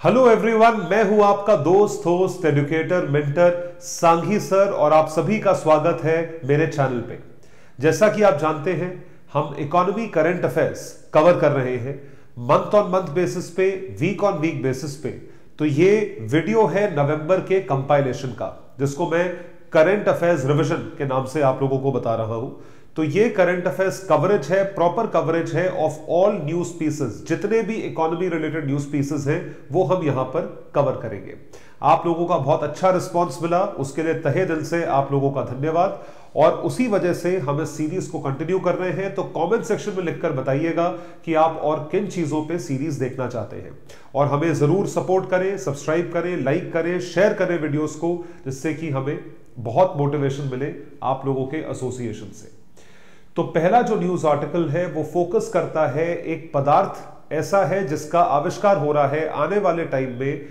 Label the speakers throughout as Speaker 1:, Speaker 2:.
Speaker 1: Hello everyone, मैं हूं आपका दोस्त एजुकेटर मेंटर सांघी सर और आप सभी का स्वागत है मेरे चैनल पे। जैसा कि आप जानते हैं, हम इकोनॉमी करंट अफेयर्स कवर कर रहे हैं मंथ ऑन मंथ बेसिस पे, वीक ऑन वीक बेसिस पे। तो ये वीडियो है नवंबर के कंपाइलेशन का, जिसको मैं करंट अफेयर्स रिवीजन के नाम से आप लोगों को बता रहा हूं। तो ये करंट अफेयर्स कवरेज है, प्रॉपर कवरेज है ऑफ ऑल न्यूज पीसेस। जितने भी इकोनॉमी रिलेटेड न्यूज पीसेस हैं वो हम यहां पर कवर करेंगे। आप लोगों का बहुत अच्छा रिस्पांस मिला, उसके लिए तहे दिल से आप लोगों का धन्यवाद। और उसी वजह से हम इस सीरीज को कंटिन्यू कर रहे हैं। तो कमेंट सेक्शन में लिखकर बताइएगा कि आप और किन चीजों पे सीरीज देखना चाहते हैं, और हमें जरूर सपोर्ट करें, सब्सक्राइब करें, लाइक करें, शेयर करें वीडियोस को, जिससे कि हमें बहुत मोटिवेशन मिले आप लोगों के एसोसिएशन से। तो पहला जो न्यूज आर्टिकल है वो फोकस करता है, एक पदार्थ ऐसा है जिसका आविष्कार हो रहा है, आने वाले टाइम में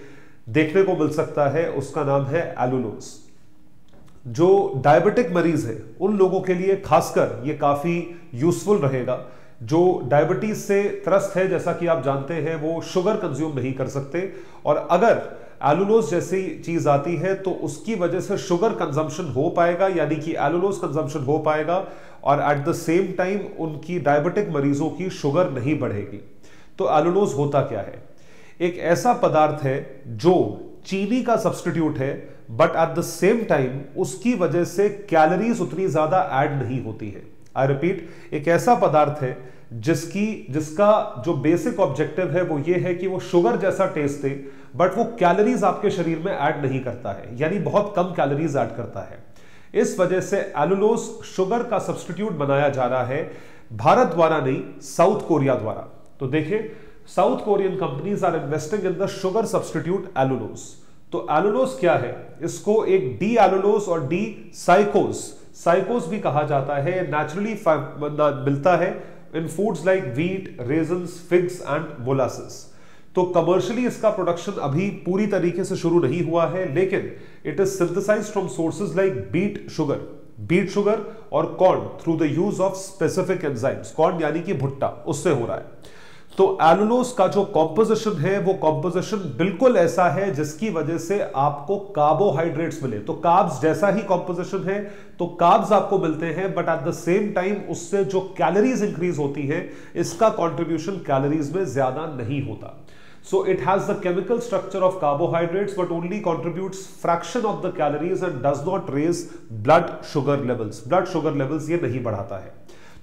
Speaker 1: देखने को मिल सकता है। उसका नाम है एलुलोज। जो डायबिटिक मरीज है उन लोगों के लिए खासकर ये काफी यूजफुल रहेगा। जो डायबिटीज से त्रस्त है, जैसा कि आप जानते हैं, वो शुगर कंज्यूम नहीं कर सकते, और अगर एलुलोज जैसी चीज आती है तो उसकी वजह से शुगर कंजम्पशन हो पाएगा, यानी कि एलुलोज कंजम्पशन हो पाएगा, और एट द सेम टाइम उनकी डायबिटिक मरीजों की शुगर नहीं बढ़ेगी। तो एलुलोज होता क्या है? एक ऐसा पदार्थ है जो चीनी का सब्स्टिट्यूट है, but at the same time उसकी वजह से कैलोरीज उतनी ज्यादा ऐड नहीं होती है। आई रिपीट, एक ऐसा पदार्थ है जिसका जो बेसिक ऑब्जेक्टिव है वो ये है कि वो शुगर जैसा टेस्ट दे, बट वो कैलोरीज आपके शरीर में ऐड नहीं करता है, यानी बहुत कम कैलोरीज ऐड करता है। इस वजह से एलुलोज शुगर का सब्स्टिट्यूट बनाया जा रहा है, भारत द्वारा नहीं, साउथ कोरिया द्वारा। तो देखिए, South Korean companies are investing in the sugar substitute allulose. तो एलुलोज क्या है? इसको एक डी एलुलोज और डी साइकोज भी कहा जाता है। नेचुरली मिलता है in foods like wheat, raisins, figs and molasses. तो कमर्शियली इसका प्रोडक्शन अभी पूरी तरीके से शुरू नहीं हुआ है, लेकिन it is synthesized from sources like beet sugar और corn through the use of specific enzymes. Corn यानी कि भुट्टा, उससे हो रहा है। तो एलुलोज का जो कॉम्पोजिशन है वो कॉम्पोजिशन बिल्कुल ऐसा है जिसकी वजह से आपको कार्बोहाइड्रेट्स मिले। तो कार्ब्स जैसा ही कॉम्पोजिशन है, तो कार्ब्स आपको मिलते हैं, but at the same time उससे जो कैलोरीज इंक्रीज होती है, इसका कंट्रीब्यूशन कैलोरीज में ज्यादा नहीं होता। So it has the chemical structure of carbohydrates but only contributes fraction of the calories and does not raise blood sugar levels. Blood sugar levels ये नहीं बढ़ाता है।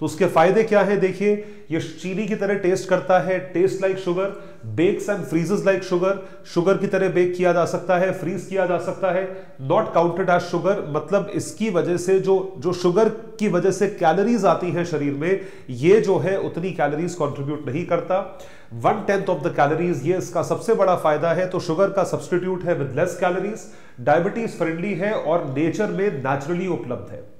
Speaker 1: तो उसके फायदे क्या है? देखिए, ये चीनी की तरह टेस्ट करता है, taste like sugar, bakes and freezes like sugar की तरह बेक किया जा सकता है, फ्रीज किया जा सकता है, नॉट काउंटेड एज शुगर। मतलब इसकी वजह से जो शुगर की वजह से कैलोरीज आती है शरीर में, ये जो है उतनी कैलोरीज कंट्रीब्यूट नहीं करता। 1/10 ऑफ द कैलोरीज, ये इसका सबसे बड़ा फायदा है। तो शुगर का सब्स्टिट्यूट है with less calories, diabetes friendly है और नेचर में नेचुरली उपलब्ध है।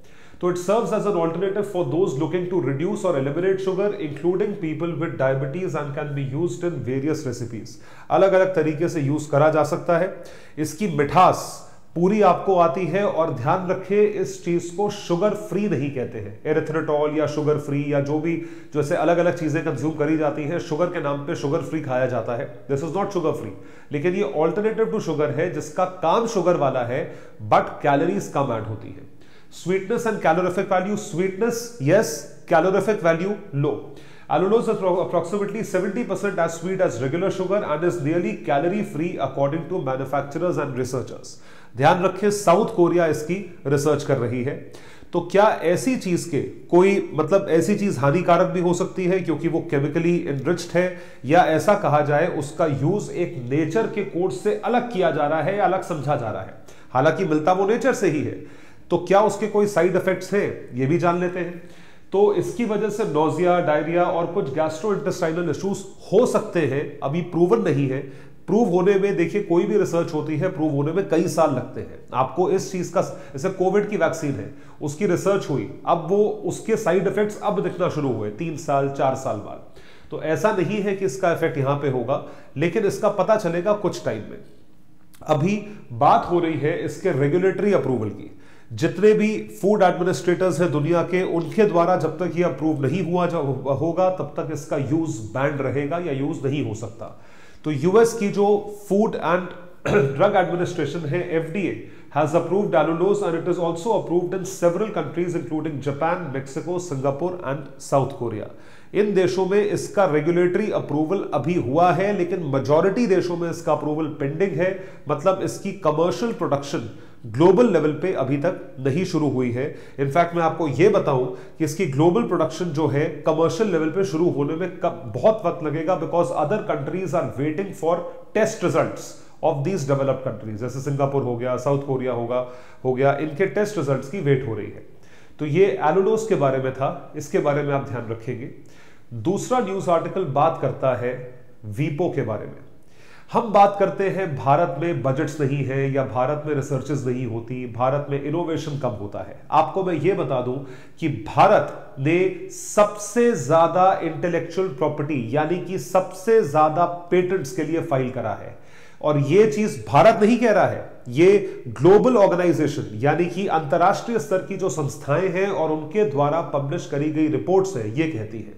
Speaker 1: तो it serves as an alternative for those looking to reduce और eliminate sugar, including people with diabetes, and can be used in various recipes. अलग अलग तरीके से यूज करा जा सकता है। इसकी मिठास पूरी आपको आती है, और ध्यान रखिए इस चीज को शुगर फ्री नहीं कहते हैं। एरिथ्रिटॉल या शुगर फ्री या जो भी जैसे अलग अलग चीजें कंज्यूम करी जाती हैं, शुगर के नाम पे शुगर फ्री खाया जाता है। This is not sugar free, लेकिन ये ऑल्टरनेटिव टू शुगर है जिसका काम शुगर वाला है, बट कैलोरीज कम ऐड होती है। Sweetness and calorific value. Sweetness, yes. Calorific value, low. Allulose is approximately 70% as sweet as regular sugar and is nearly calorie free according to manufacturers and researchers. ध्यान रखिए, south Korea इसकी research कर रही है। तो क्या ऐसी चीज के कोई मतलब ऐसी चीज हानिकारक भी हो सकती है क्योंकि वो केमिकली इनरिच्ड है, या ऐसा कहा जाए उसका यूज एक नेचर के कोड से अलग किया जा रहा है या अलग समझा जा रहा है, हालांकि मिलता वो नेचर से ही है। तो क्या उसके कोई साइड इफेक्ट्स हैं, ये भी जान लेते हैं। तो इसकी वजह से नोजिया, डायरिया और कुछ गैस्ट्रोइंटेस्टाइनल इश्यूज हो सकते हैं। अभी प्रूवन नहीं है। प्रूव होने में, देखिए, कोई भी रिसर्च होती है, प्रूव होने में कई साल लगते हैं। आपको इस चीज का, जैसे कोविड की वैक्सीन है, उसकी रिसर्च हुई, अब वो उसके साइड इफेक्ट्स अब दिखना शुरू हुए 3 साल 4 साल बाद। तो ऐसा नहीं है कि इसका इफेक्ट यहां पे होगा, लेकिन इसका पता चलेगा कुछ टाइम में। अभी बात हो रही है इसके रेगुलेटरी अप्रूवल की। जितने भी फूड एडमिनिस्ट्रेटर्स हैं दुनिया के, उनके द्वारा जब तक ये अप्रूव नहीं हुआ होगा, तब तक इसका यूज बैंड रहेगा या यूज नहीं हो सकता। तो यूएस की जो फूड एंड ड्रग एडमिनिस्ट्रेशन है, FDA, has approved allulose and it is also approved in several countries including Japan, Mexico, Singapore and South Korea. इन देशों में इसका रेगुलेटरी अप्रूवल अभी हुआ है, लेकिन मेजॉरिटी देशों में इसका अप्रूवल पेंडिंग है। मतलब इसकी कमर्शियल प्रोडक्शन ग्लोबल लेवल पे अभी तक नहीं शुरू हुई है। इनफैक्ट मैं आपको यह बताऊं कि इसकी ग्लोबल प्रोडक्शन जो है कमर्शियल लेवल पे शुरू होने में बहुत वक्त लगेगा, because other countries are waiting for test results of these developed countries, जैसे सिंगापुर हो गया, साउथ कोरिया हो गया, इनके टेस्ट रिजल्ट्स की वेट हो रही है। तो ये एलुलोज के बारे में था, इसके बारे में आप ध्यान रखेंगे। दूसरा न्यूज आर्टिकल बात करता है वीपो के बारे में। हम बात करते हैं भारत में बजट्स नहीं है या भारत में रिसर्चेस नहीं होती, भारत में इनोवेशन कम होता है। आपको मैं ये बता दूं कि भारत ने सबसे ज्यादा इंटेलेक्चुअल प्रॉपर्टी यानी कि सबसे ज्यादा पेटेंट्स के लिए फाइल करा है। और यह चीज भारत नहीं कह रहा है, ये ग्लोबल ऑर्गेनाइजेशन यानी कि अंतरराष्ट्रीय स्तर की जो संस्थाएं हैं और उनके द्वारा पब्लिश करी गई रिपोर्ट्स है, ये कहती है।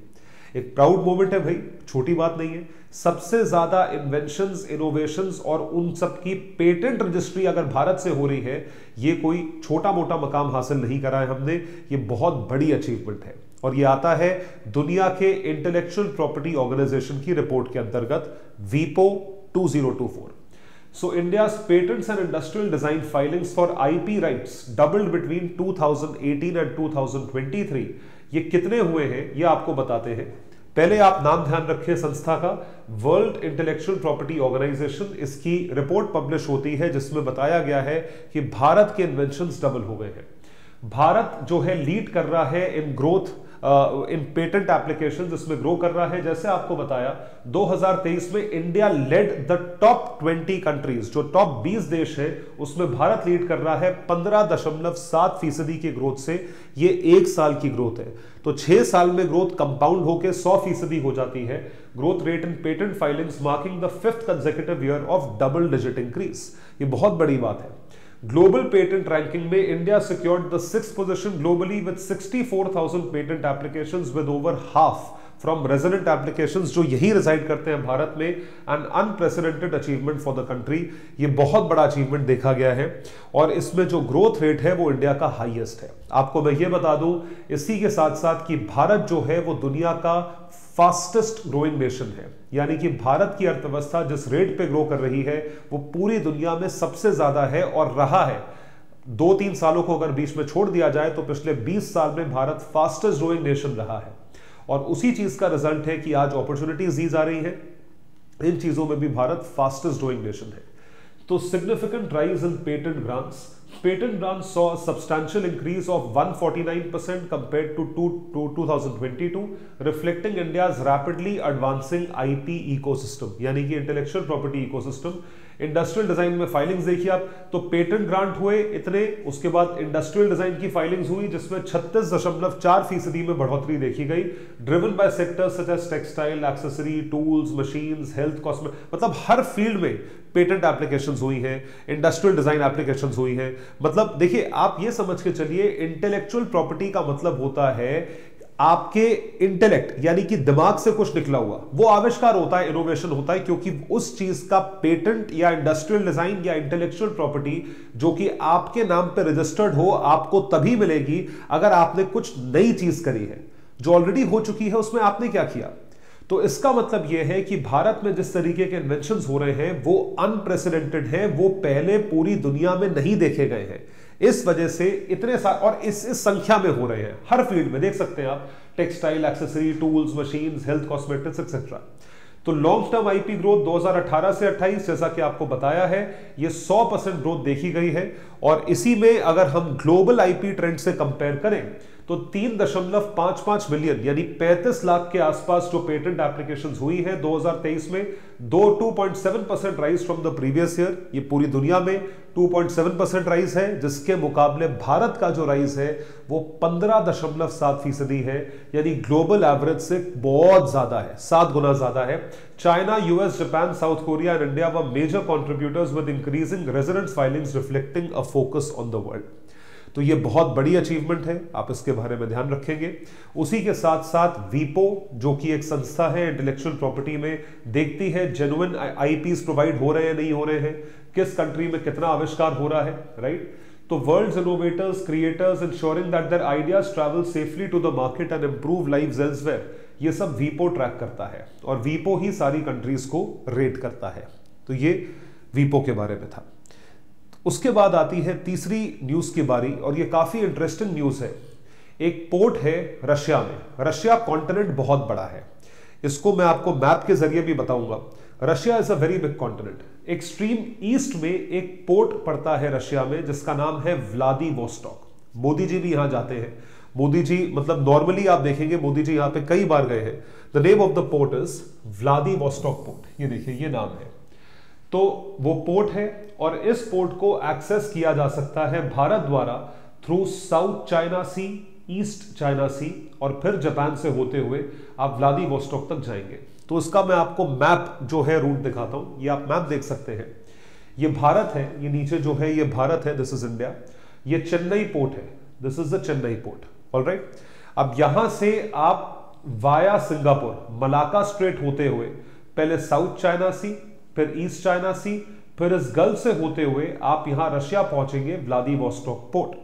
Speaker 1: एक प्राउड मोमेंट है भाई, छोटी बात नहीं है। सबसे ज्यादा इन्वेंशंस, इनोवेशंस और उन सब की पेटेंट रजिस्ट्री अगर भारत से हो रही है, ये कोई छोटा मोटा मकाम हासिल नहीं करा है हमने, ये बहुत बड़ी अचीवमेंट है। और ये आता है दुनिया के इंटेलेक्चुअल प्रॉपर्टी ऑर्गेनाइजेशन की रिपोर्ट के अंतर्गत, वीपो 2024। So India's patents and industrial design filings for IP rights doubled between 2018 and 2023। ये कितने हुए हैं ये आपको बताते हैं। पहले आप नाम ध्यान रखें संस्था का, वर्ल्ड इंटेलेक्चुअल प्रॉपर्टी ऑर्गेनाइजेशन। इसकी रिपोर्ट पब्लिश होती है जिसमें बताया गया है कि भारत के इन्वेंशंस डबल हो गए हैं। भारत जो है लीड कर रहा है in growth, in patent applications, इसमें ग्रो कर रहा है। जैसे आपको बताया 2023 में India lead the top 20 countries, जो टॉप 20 देश है उसमें भारत लीड कर रहा है 15.7% की ग्रोथ से। ये एक साल की ग्रोथ है, तो 6 साल में ग्रोथ कंपाउंड होकर 100% हो जाती है। Growth rate in patent filings marking the 5th consecutive year of double digit increase. ये बहुत बड़ी बात है। ग्लोबल पेटेंट रैंकिंग में India secured the 6th position globally with 64,000 patent applications with over half from resident applications, जो यही resided करते हैं भारत में। An unprecedented achievement for the country. ये बहुत बड़ा अचीवमेंट देखा गया है और इसमें जो ग्रोथ रेट है वो इंडिया का हाईएस्ट है। आपको मैं ये बता दूं इसी के साथ साथ कि भारत जो है वो दुनिया का फास्टेस्ट ग्रोइंग नेशन है, यानी कि भारत की अर्थव्यवस्था जिस रेट पे ग्रो कर रही है वो पूरी दुनिया में सबसे ज्यादा है और रहा है। 2-3 सालों को अगर बीच में छोड़ दिया जाए तो पिछले 20 साल में भारत फास्टेस्ट ग्रोइंग नेशन रहा है। और उसी चीज का रिजल्ट है कि आज अपॉर्चुनिटीज दी जा रही है, इन चीजों में भी भारत फास्टेस्ट ग्रोइंग नेशन है। तो significant rise in patent grants. Patent grants saw a substantial increase of 149% compared to 2022, reflecting India's rapidly advancing IP ecosystem, यानी कि intellectual property ecosystem. Industrial design में फाइलिंग्स देखिए आप, तो पेटेंट ग्रांट हुए इतने, उसके बाद इंडस्ट्रियल डिजाइन की फाइलिंग्स हुई जिसमें 36.4% में बढ़ोतरी देखी गई, driven by sectors such as textile, accessory, tools, machines, health, cosmetic. मतलब हर फील्ड में पेटेंट एप्लीकेशंस हुई हैं, इंडस्ट्रियल डिजाइन एप्लीकेशंस हुई हैं। मतलब देखिए आप ये समझ के चलिए, इंटेलेक्चुअल प्रॉपर्टी का मतलब होता है आपके इंटेलेक्ट यानी कि दिमाग से कुछ निकला हुआ वो आविष्कार होता है, इनोवेशन होता है, क्योंकि उस चीज का पेटेंट या इंडस्ट्रियल डिजाइन या इंटेलेक्चुअल प्रॉपर्टी जो कि आपके नाम पे रजिस्टर्ड हो, आपको तभी मिलेगी अगर आपने कुछ नई चीज करी है। जो ऑलरेडी हो चुकी है उसमें आपने क्या किया। तो इसका मतलब यह है कि भारत में जिस तरीके के इन्वेंशंस हो रहे हैं वो अनप्रेसिडेंटेड हैं, वो पहले पूरी दुनिया में नहीं देखे गए हैं। इस वजह से इतने सारे और इस संख्या में हो रहे हैं, हर फील्ड में देख सकते हैं आप, textile, accessory, tools, machines, health, cosmetics etcetera. तो लॉन्ग टर्म आईपी ग्रोथ 2018 से 28 जैसा कि आपको बताया है ये 100% ग्रोथ देखी गई है। और इसी में अगर हम ग्लोबल आईपी ट्रेंड से कंपेयर करें तो 3.55 मिलियन यानी 35 लाख के आसपास जो पेटेंट एप्लीकेशंस हुई हैं 2023 में, 2.7% rise from the previous year. ये पूरी दुनिया में 2.7% राइज है, जिसके मुकाबले भारत का जो राइज है वो 15.7% है, यानी ग्लोबल एवरेज से बहुत ज्यादा है, 7 गुना ज्यादा है। China, US, Japan, South Korea and India were major contributors with increasing residence filings reflecting a focus on the world. तो ये बहुत बड़ी अचीवमेंट है, आप इसके बारे में ध्यान रखेंगे। उसी के साथ साथ वीपो जो कि एक संस्था है इंटेलेक्चुअल प्रॉपर्टी में, देखती है जेन्युइन आईपीज प्रोवाइड हो रहे हैं नहीं हो रहे हैं, किस कंट्री में कितना आविष्कार हो रहा है, राइट। तो world's innovators creators ensuring that their ideas travel safely to the market and improve lives elsewhere, ये सब वीपो ट्रैक करता है और वीपो ही सारी कंट्रीज को रेट करता है। तो ये वीपो के बारे में था। उसके बाद आती है तीसरी न्यूज की बारी और ये काफी इंटरेस्टिंग न्यूज है। एक पोर्ट है रशिया में। रशिया कॉन्टिनेंट बहुत बड़ा है, इसको मैं आपको मैप के जरिए भी बताऊंगा। Russia is a very big continent. Extreme east में एक पोर्ट पड़ता है रशिया में जिसका नाम है व्लादिवोस्टॉक। मोदी जी भी यहां जाते हैं। मोदी जी मतलब नॉर्मली आप देखेंगे मोदी जी यहां पे कई बार गए हैं। The name of the port is Vladivostok port. ये देखिए ये नाम है। तो वो पोर्ट है और इस पोर्ट को एक्सेस किया जा सकता है भारत द्वारा थ्रू साउथ चाइना सी, ईस्ट चाइना सी और फिर जापान से होते हुए आप व्लादिवोस्टॉक तक जाएंगे। तो इसका मैं आपको मैप जो है रूट दिखाता हूं। ये आप मैप देख सकते हैं। ये भारत है, ये नीचे जो है ये भारत है, दिस इज इंडिया। ये चेन्नई पोर्ट है, this is the Chennai port, alright. अब यहां से आप वाया सिंगापुर मलाका स्ट्रेट होते हुए पहले साउथ चाइना सी, फिर ईस्ट चाइना सी, फिर इस गल्फ से होते हुए आप यहां रशिया पहुंचेंगे व्लादिवोस्टॉक पोर्ट।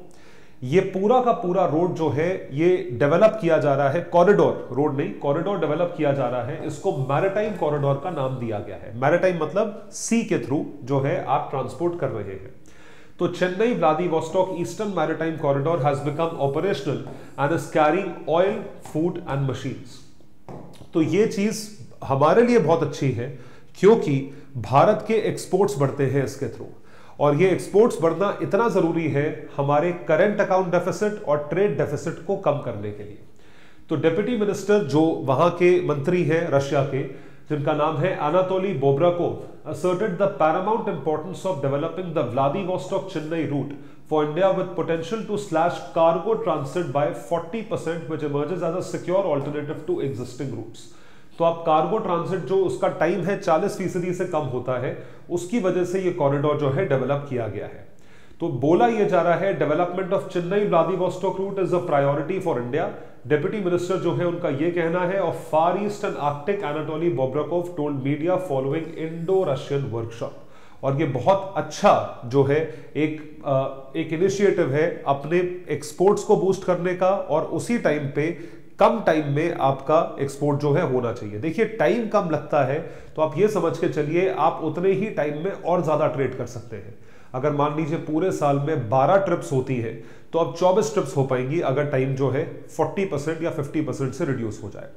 Speaker 1: ये पूरा का पूरा रोड जो है ये डेवलप किया जा रहा है, कॉरिडोर, रोड नहीं कॉरिडोर डेवलप किया जा रहा है। इसको मैरिटाइम कॉरिडोर का नाम दिया गया है। मैरिटाइम मतलब सी के थ्रू जो है आप ट्रांसपोर्ट कर रहे हैं। तो Chennai Vladivostok eastern maritime corridor has become operational and is carrying oil, food and machines. तो ये चीज हमारे लिए बहुत अच्छी है क्योंकि भारत के एक्सपोर्ट्स बढ़ते हैं इसके थ्रू, और ये एक्सपोर्ट्स बढ़ना इतना जरूरी है हमारे करंट अकाउंट डेफिसिट और ट्रेड डेफिसिट को कम करने के लिए। तो डिप्टी मिनिस्टर जो वहां के मंत्री हैं रशिया के, जिनका नाम है Anatoly बोब्राकोव, asserted the paramount importance of developing the Vladivostok Chennai route for India with potential to slash cargo transit by 40%, which emerges as a secure alternative to existing routes. तो अब कार्गो ट्रांजिट जो उसका time है 40% से कम होता है, उसकी वजह से ये कॉरिडोर जो है डेवलप किया गया है। तो बोला यह जा रहा है development of Chennai Vladivostok route is a priority for India. Deputy minister जो है उनका यह कहना है। Of far east and Arctic Anatoly Bobrakov told media following Indo Russian workshop. और ये बहुत अच्छा जो है एक इनिशिएटिव है अपने एक्सपोर्ट्स को बूस्ट करने का, और उसी टाइम पे कम टाइम में आपका एक्सपोर्ट जो है होना चाहिए। देखिए टाइम कम लगता है तो आप ये समझ के चलिए आप उतने ही टाइम में और ज्यादा ट्रेड कर सकते हैं। अगर मान लीजिए पूरे साल में 12 ट्रिप्स होती है तो अब 24 ट्रिप्स हो पाएंगी अगर टाइम जो है 40% या 50% से रिड्यूस हो जाए।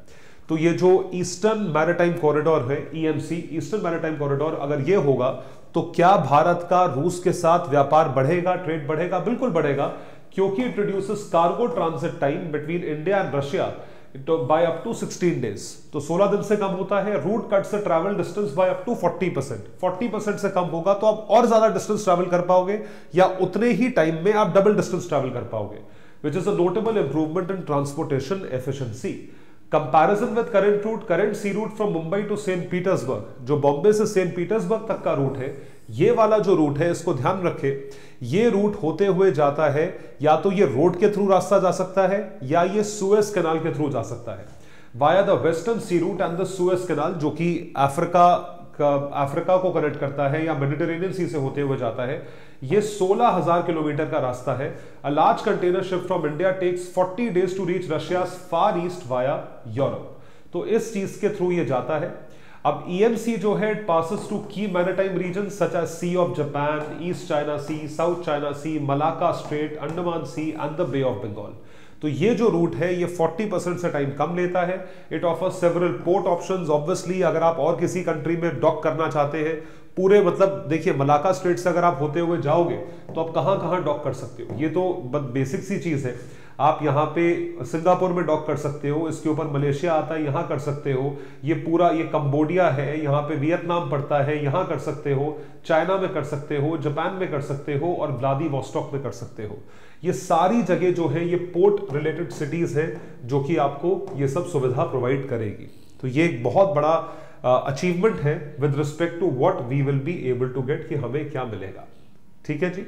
Speaker 1: तो ये जो ईस्टर्न मैरिटाइम कॉरिडोर है, ईएमसी ईस्टर्न मैरिटाइम कॉरिडोर, अगर ये होगा तो क्या भारत का रूस के साथ व्यापार बढ़ेगा, ट्रेड बढ़ेगा? बिल्कुल बढ़ेगा, क्योंकि it reduces cargo transit time between India and Russia by up to 16 days. तो 16 दिन से कम होता है। रूट कट से travel distance by up to 40% से कम होगा तो आप और ज्यादा डिस्टेंस ट्रैवल कर पाओगे, या उतने ही टाइम में आप डबल डिस्टेंस ट्रैवल कर पाओगे, which is a notable improvement in transportation efficiency. Comparison with current sea route from Mumbai to Saint Petersburg, जो बॉम्बे से सेंट पीटर्सबर्ग तक का रूट है, ये वाला जो रूट है इसको ध्यान रखें, ये रूट होते हुए जाता है, या तो ये रोड के थ्रू रास्ता जा सकता है या ये सुएज कैनाल के थ्रू जा सकता है, via the western sea route and the Suez canal, जो कि अफ्रीका को कनेक्ट करता है या मेडिटेरेनियन सी से होते हुए जाता है। ये 16,000 किलोमीटर का रास्ता है। A large container ship from India takes 40 days to reach Russia's far east via Europe. तो इस चीज के थ्रू ये जाता है। अब ईएमसी जो है it passes to key maritime region such as Sea of Japan, East China Sea, South China Sea, Malacca Strait, Andaman Sea and the Bay of Bengal. तो ये जो रूट है ये 40% से टाइम कम लेता है। It offers several port options. Obviously अगर आप और किसी कंट्री में डॉक करना चाहते हैं, पूरे मतलब देखिए मलाका स्ट्रेट से अगर आप होते हुए जाओगे तो आप कहां कहां डॉक कर सकते हो, ये तो बेसिक सी चीज है। आप यहां पे सिंगापुर में डॉक कर सकते हो, इसके ऊपर मलेशिया आता है, यहां कर सकते हो, ये पूरा ये कंबोडिया है, यहां पे वियतनाम पड़ता है, यहां कर सकते हो, चाइना में कर सकते हो, जापान में कर सकते हो और व्लादिवोस्टॉक में कर सकते हो। ये सारी जगह जो है ये पोर्ट रिलेटेड सिटीज है जो कि आपको ये सब सुविधा प्रोवाइड करेगी। तो ये एक बहुत बड़ा अचीवमेंट है with respect to what we will be able to get, कि हमें क्या मिलेगा। ठीक है जी।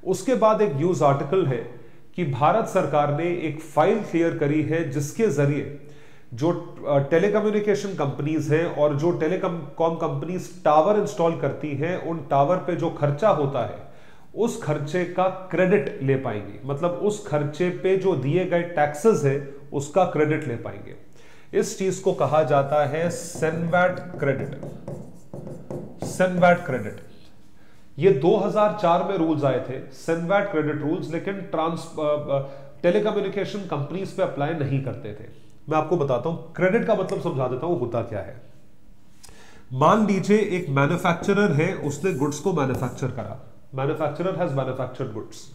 Speaker 1: उसके बाद एक न्यूज आर्टिकल है कि भारत सरकार ने एक फाइल क्लियर करी है जिसके जरिए जो टेलीकम्युनिकेशन कंपनीज हैं और जो टेलीकॉम कंपनीज टावर इंस्टॉल करती हैं, उन टावर पे जो खर्चा होता है उस खर्चे का क्रेडिट ले पाएंगे। मतलब उस खर्चे पे जो दिए गए टैक्सेस है उसका क्रेडिट ले पाएंगे। इस चीज को कहा जाता है सेनवैट क्रेडिट। सेनवैट क्रेडिट ये 2004 में रूल्स आए थे, सेनवैट क्रेडिट रूल्स, लेकिन टेलीकम्युनिकेशन कंपनीज पे अप्लाई नहीं करते थे। मैं आपको बताता हूं क्रेडिट का मतलब समझा देता हूं होता क्या है। मान लीजिए एक मैन्युफैक्चरर है, उसने गुड्स को मैन्युफैक्चर करा, मैन्युफैक्चरर हैज मैन्युफैक्चर्ड गुड्स।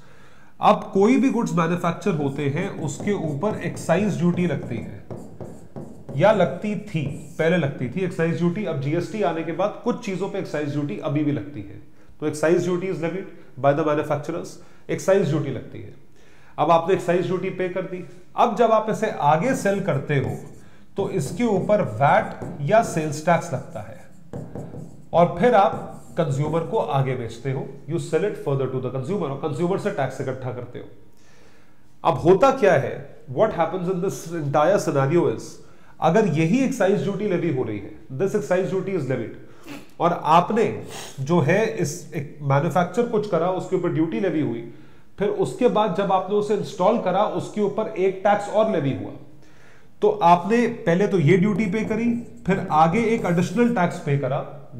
Speaker 1: अब कोई भी गुड्स मैन्युफैक्चर होते हैं उसके ऊपर एक्साइज ड्यूटी लगती है, या लगती थी, पहले लगती थी एक्साइज ड्यूटी। अब जीएसटी आने के बाद कुछ चीजों पे एक्साइज ड्यूटी अभी भी लगती है। तो excise duty is levied by the manufacturers, excise duty लगती है। अब आपने एक्साइज ड्यूटी पे कर दी। अब जब आप इसे आगे सेल करते हो तो इसके ऊपर वैट या सेल्स टैक्स लगता है, और फिर आप कंज्यूमर को आगे बेचते हो, you sell it further to the consumer, और कंज्यूमर से टैक्स इकट्ठा करते हो। अब होता क्या है, what happens in this entire scenario is, अगर यही एक्साइज ड्यूटी लेवी हो रही है, this excise duty is levied, और आपने जो है इस मैन्युफैक्चर कुछ करा, उसके ऊपर ड्यूटी लेवी हुई, फिर उसके बाद जब आपने उसे इंस्टॉल करा उसके ऊपर एक टैक्स और लेवी हुआ, तो आपने पहले तो ये ड्यूटी पे करी, फिर आगे एक एडिशनल टैक्स पे करा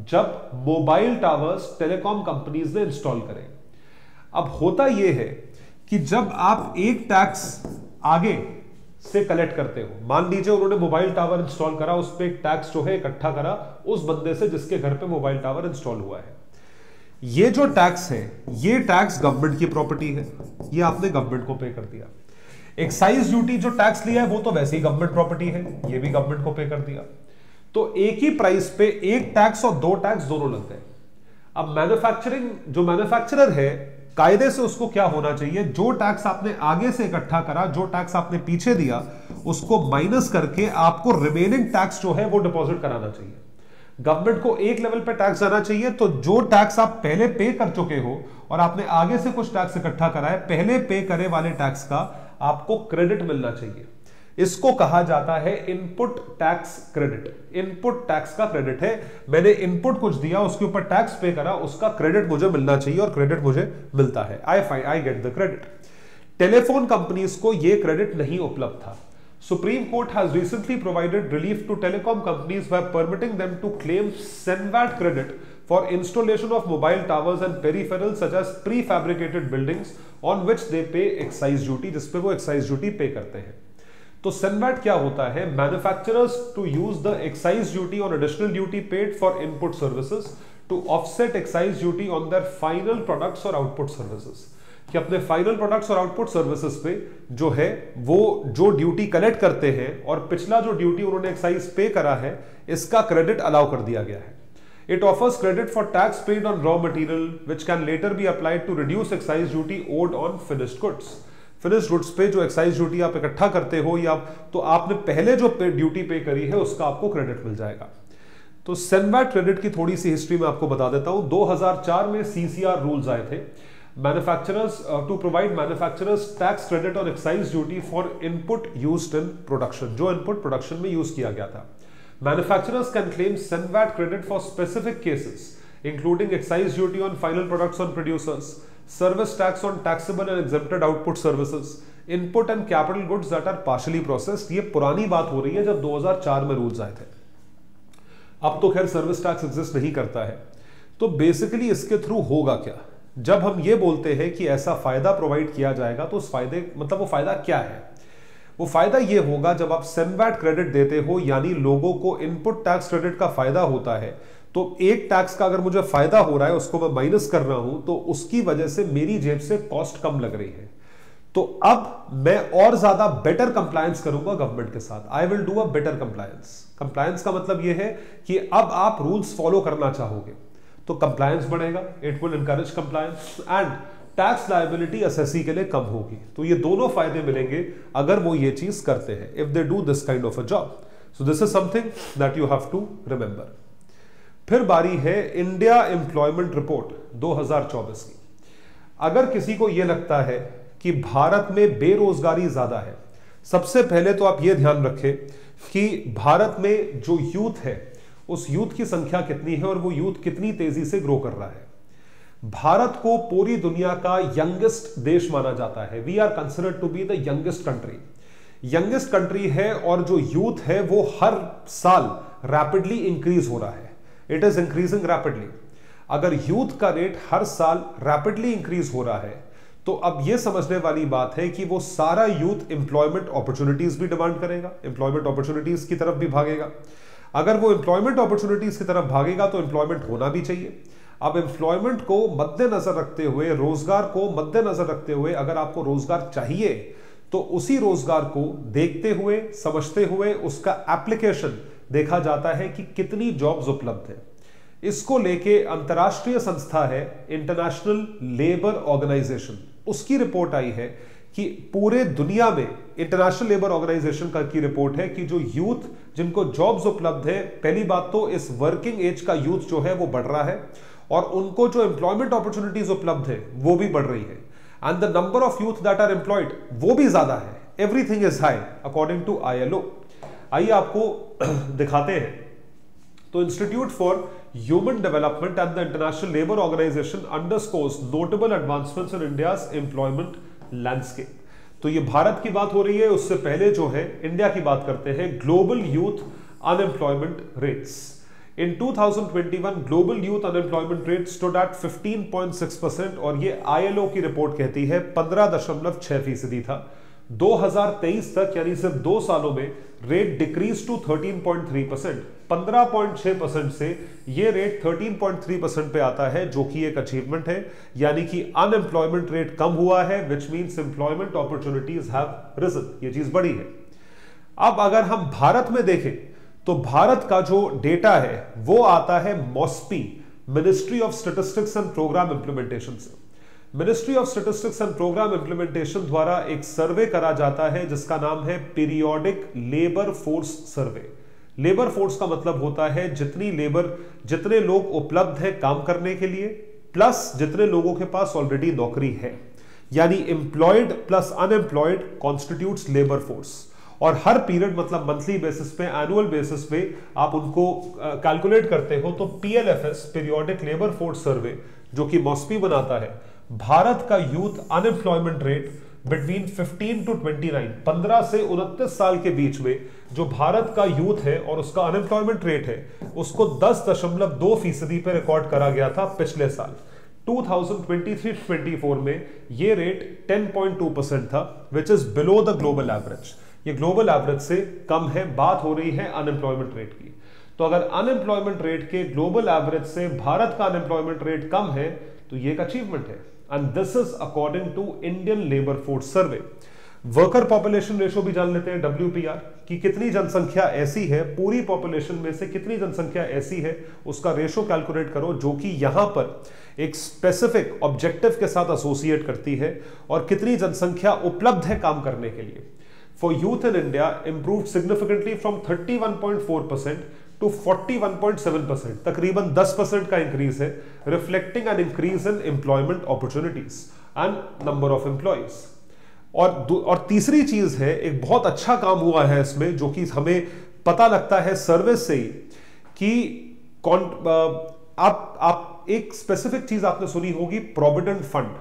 Speaker 1: जब मोबाइल टावर्स टेलीकॉम कंपनीज ने इंस्टॉल करे। अब होता यह है कि जब आप एक टैक्स आगे से कलेक्ट करते हो, मान लीजिए उन्होंने मोबाइल टावर इंस्टॉल करा, उस पर एक टैक्स जो है इकट्ठा करा उस बंदे से जिसके घर पे मोबाइल टावर इंस्टॉल हुआ है। ये जो टैक्स है ये टैक्स गवर्नमेंट की प्रॉपर्टी है, ये आपने गवर्नमेंट को पे कर दिया। एक्साइज ड्यूटी जो टैक्स लिया है वो तो वैसे ही गवर्नमेंट प्रॉपर्टी है, ये भी गवर्नमेंट को पे कर दिया। तो एक ही प्राइस पे एक टैक्स और दो टैक्स दोनों लग गए। अब मैन्युफैक्चरिंग जो मैन्युफैक्चरर है, कायदे से उसको क्या होना चाहिए, जो टैक्स आपने आगे से इकट्ठा करा, जो टैक्स आपने पीछे दिया, उसको माइनस करके आपको रिमेनिंग टैक्स जो है वो डिपॉजिट कराना चाहिए। गवर्नमेंट को एक लेवल पे टैक्स जाना चाहिए, तो जो टैक्स आप पहले पे कर चुके हो और आपने आगे से कुछ टैक्स इकट्ठा करा है, पहले पे करे वाले टैक्स का आपको क्रेडिट मिलना चाहिए। इसको कहा जाता है input tax credit. Input tax का क्रेडिट है, मैंने इनपुट कुछ दिया, उसके ऊपर टैक्स पे करा, उसका क्रेडिट मुझे मिलना चाहिए, और क्रेडिट मुझे मिलता है। I get the credit. Telephone companies को यह क्रेडिट नहीं उपलब्ध था। Supreme Court has recently provided relief to telecom companies by permitting them to claim CENVAT credit for installation of mobile towers and peripherals such as prefabricated buildings on which they pay excise duty, जिस पे वो excise duty पे करते हैं। तो CENVAT क्या होता है? Manufacturers to use the excise duty on additional duty paid for input services to offset excise duty on their final products or output services। कि अपने फाइनल प्रोडक्ट्स और आउटपुट सर्विसेज पे जो है वो जो ड्यूटी कलेक्ट करते हैं, और पिछला जो ड्यूटी उन्होंने एक्साइज पे करा है, इसका क्रेडिट अलाउ कर दिया गया है। It offers credit for tax paid on raw material which can later be applied to reduce excise duty owed on finished goods. Finished goods पे जो एक्साइज ड्यूटी आप इकट्ठा करते हो, या तो आपने पहले जो ड्यूटी पे करी है उसका आपको क्रेडिट मिल जाएगा। तो सेनवैट क्रेडिट की थोड़ी सी हिस्ट्री में आपको बता देता हूं। 2004 में सीसीआर रूल्स आए थे, manufacturers to provide manufacturers tax credit on excise duty for input used in production, जो input production में यूज किया गया था। Manufacturers can claim CENVAT credit for specific cases including excise duty on final products on producers, service tax on taxable and exempted output services, input and capital goods that are partially processed। ये पुरानी बात हो रही है जब 2004 में rules आए थे। अब तो खैर सर्विस टैक्स एग्जिस्ट नहीं करता है। तो बेसिकली इसके थ्रू होगा क्या, जब हम ये बोलते हैं कि ऐसा फायदा प्रोवाइड किया जाएगा, तो उस फायदे मतलब वो फायदा क्या है? वो फायदा ये होगा जब आप सेनवैट क्रेडिट देते हो, यानी लोगों को इनपुट टैक्स क्रेडिट का फायदा होता है, तो एक टैक्स का अगर मुझे फायदा हो रहा है उसको मैं माइनस कर रहा हूं, तो उसकी वजह से मेरी जेब से कॉस्ट कम लग रही है। तो अब मैं और ज्यादा बेटर कंप्लायंस करूंगा गवर्नमेंट के साथ। I will do a better compliance. Compliance का मतलब यह है कि अब आप रूल्स फॉलो करना चाहोगे, तो कंप्लायंस बढ़ेगा, it will encourage compliance, and tax liability SSC के लिए कम होगी। तो ये दोनों फायदे मिलेंगे अगर वो ये चीज करते हैं, if they do this kind of a job. So this is something that you have to remember. फिर बारी है इंडिया एम्प्लॉयमेंट रिपोर्ट 2024 की। अगर किसी को यह लगता है कि भारत में बेरोजगारी ज्यादा है, सबसे पहले तो आप यह ध्यान रखें कि भारत में जो यूथ है उस यूथ की संख्या कितनी है और वो यूथ कितनी तेजी से ग्रो कर रहा है। भारत को पूरी दुनिया का यंगेस्ट देश माना जाता है। We are considered to be the youngest country. Youngest country है और जो यूथ है वो हर साल रैपिडली इंक्रीज हो रहा है। It is increasing rapidly. अगर यूथ का रेट हर साल रैपिडली इंक्रीज हो रहा है तो अब यह समझने वाली बात है कि वो सारा यूथ एम्प्लॉयमेंट अपॉर्चुनिटीज भी डिमांड करेगा, एम्प्लॉयमेंट अपॉर्चुनिटीज की तरफ भी भागेगा। अगर वो एम्प्लॉयमेंट अपॉर्चुनिटीज की तरफ भागेगा तो एम्प्लॉयमेंट होना भी चाहिए। अब एम्प्लॉयमेंट को मद्देनजर रखते हुए, रोजगार को मद्देनजर रखते हुए, अगर आपको रोजगार चाहिए तो उसी रोजगार को देखते हुए, समझते हुए उसका एप्लीकेशन देखा जाता है कि कितनी जॉब्स उपलब्ध है। इसको लेके अंतरराष्ट्रीय संस्था है इंटरनेशनल लेबर ऑर्गेनाइजेशन, उसकी रिपोर्ट आई है कि पूरे दुनिया में इंटरनेशनल लेबर ऑर्गेनाइजेशन का की रिपोर्ट है कि जो यूथ जिनको जॉब्स उपलब्ध है, पहली बात तो इस वर्किंग एज का यूथ जो है वो बढ़ रहा है और उनको जो एम्प्लॉयमेंट अपॉर्चुनिटीज उपलब्ध है वो भी बढ़ रही है। And the number of youth that are employed वो भी ज्यादा है। Everything is high according to ILO। आइए आपको दिखाते हैं। तो institute for human development and the international labour organisation underscores notable advancements in India's employment landscape. तो ये भारत की बात हो रही है, उससे पहले जो है इंडिया की बात करते हैं। Global youth unemployment rates in 2021 global youth unemployment rate stood at 15.6% और ये ILO की रिपोर्ट कहती है 15.6% था। 2023 तक यानी सिर्फ 2 सालों में रेट डिक्रीज टू 13.3%। 15.6% से ये रेट 13.3% पे आता है, जो कि एक अचीवमेंट है। यानी कि अनएम्प्लॉयमेंट रेट कम हुआ है, which means employment opportunities have risen. ये चीज बड़ी है। अब अगर हम भारत में देखें तो भारत का जो डेटा है वो आता है MoSPI, ministry of statistics and programme implementation से। Ministry of statistics and programme implementation द्वारा एक सर्वे करा जाता है जिसका नाम है periodic labour force survey. Labour force का मतलब होता है जितने लोग उपलब्ध हैं काम करने के लिए प्लस जितने लोगों के पास ऑलरेडी नौकरी है, यानी employed plus unemployed constitutes labour force. और हर पीरियड मतलब मंथली बेसिस पे, एनुअल बेसिस पे आप उनको कैलकुलेट करते हो। तो PLFS periodic labour force survey जो कि मॉस्पी बनाता है, भारत का youth unemployment rate between 15 to 29, 15 से 29 साल के बीच में जो भारत का यूथ है और उसका अनएम्प्लॉयमेंट रेट है उसको 10.2% पे रिकॉर्ड करा गया था पिछले साल। 2023-24 में ये रेट 10.2% था, which is below the global average. ये ग्लोबल एवरेज से कम है। बात हो रही है अनएम्प्लॉयमेंट रेट की। तो अगर अनएम्प्लॉयमेंट रेट के ग्लोबल एवरेज से भारत का अनएम्प्लॉयमेंट रेट कम है तो ये एक अचीवमेंट है। And this is according to Indian labour force survey. Worker population ratio भी जान लेते हैं, WPR, कि कितनी जनसंख्या ऐसी है, पूरी पॉपुलेशन में से कितनी जनसंख्या ऐसी है उसका रेशो कैलकुलेट करो, जो कि यहां पर एक स्पेसिफिक ऑब्जेक्टिव के साथ एसोसिएट करती है और कितनी जनसंख्या उपलब्ध है काम करने के लिए। For youth in India improved significantly from 31.4% to 41.7%, तकरीबन 10% का इंक्रीज है, reflecting an increase in employment opportunities and number of employees. और तीसरी चीज है, एक बहुत अच्छा काम हुआ है इसमें जो कि हमें पता लगता है सर्विस से ही कि आप एक स्पेसिफिक चीज आपने सुनी होगी, प्रोविडेंट फंड।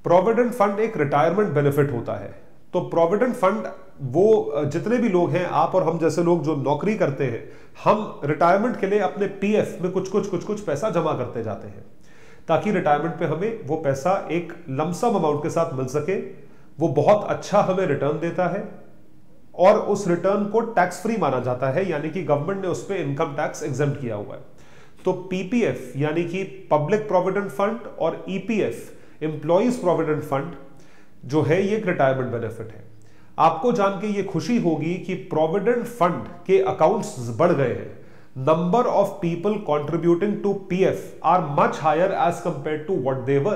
Speaker 1: प्रोविडेंट फंड एक रिटायरमेंट बेनिफिट होता है। तो प्रोविडेंट फंड वो जितने भी लोग हैं, आप और हम जैसे लोग जो नौकरी करते हैं, हम रिटायरमेंट के लिए अपने PF में कुछ पैसा जमा करते जाते हैं ताकि रिटायरमेंट पे हमें वो पैसा एक लमसम अमाउंट के साथ मिल सके। वो बहुत अच्छा हमें रिटर्न देता है और उस रिटर्न को टैक्स फ्री माना जाता है, यानी कि गवर्नमेंट ने उस पर इनकम टैक्स एग्जेम्प्ट किया हुआ है। तो PPF यानी कि पब्लिक प्रोविडेंट फंड और EPF एम्प्लॉइज प्रोविडेंट फंड जो है ये एक रिटायरमेंट बेनिफिट है। आपको जान के ये खुशी होगी कि प्रोविडेंट फंड के अकाउंट्स बढ़ गए हैं। Number of people contributing to PF are much higher as compared to what they were.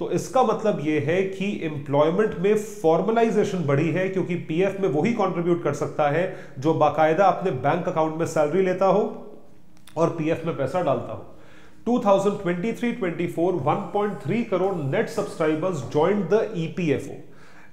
Speaker 1: तो इसका मतलब यह है कि एम्प्लॉयमेंट में फॉर्मलाइजेशन बढ़ी है, क्योंकि PF में वही कंट्रीब्यूट कर सकता है जो बाकायदा अपने बैंक अकाउंट में सैलरी लेता हो और PF में पैसा डालता हो। 2023-24 1.3 crore net subscribers joined the EPFO.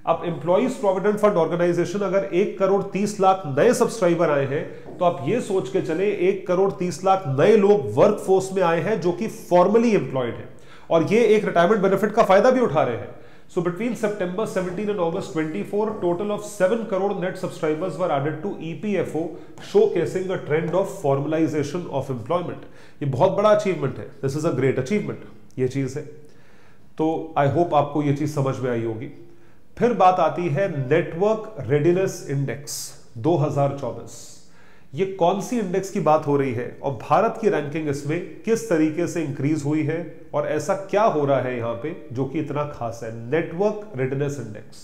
Speaker 1: अब एम्प्लॉइज प्रोविडेंट फंड ऑर्गेनाइजेशन अगर 1 करोड़ 30 लाख नए सब्सक्राइबर आए हैं, तो आप ये सोच के चले 1 करोड़ 30 लाख नए लोग वर्क फोर्स में आए हैं जो कि फॉर्मली एम्प्लॉयड हैं और ये एक रिटायरमेंट बेनिफिट का फायदा भी उठा रहे हैं। So between September 17 and August 24, total of 7 crore net subscribers were added to EPFO, showcasing a trend of formalization of employment. ये बहुत बड़ा अचीवमेंट है। This is a great achievement. ये चीज है। तो आई होप आपको ये चीज समझ में आई होगी। फिर बात आती है नेटवर्क रेडीनेस इंडेक्स 2024। ये कौन सी इंडेक्स की बात हो रही है और भारत की रैंकिंग इसमें किस तरीके से इंक्रीज हुई है और ऐसा क्या हो रहा है यहां पे जो कि इतना खास है। नेटवर्क रेडीनेस इंडेक्स,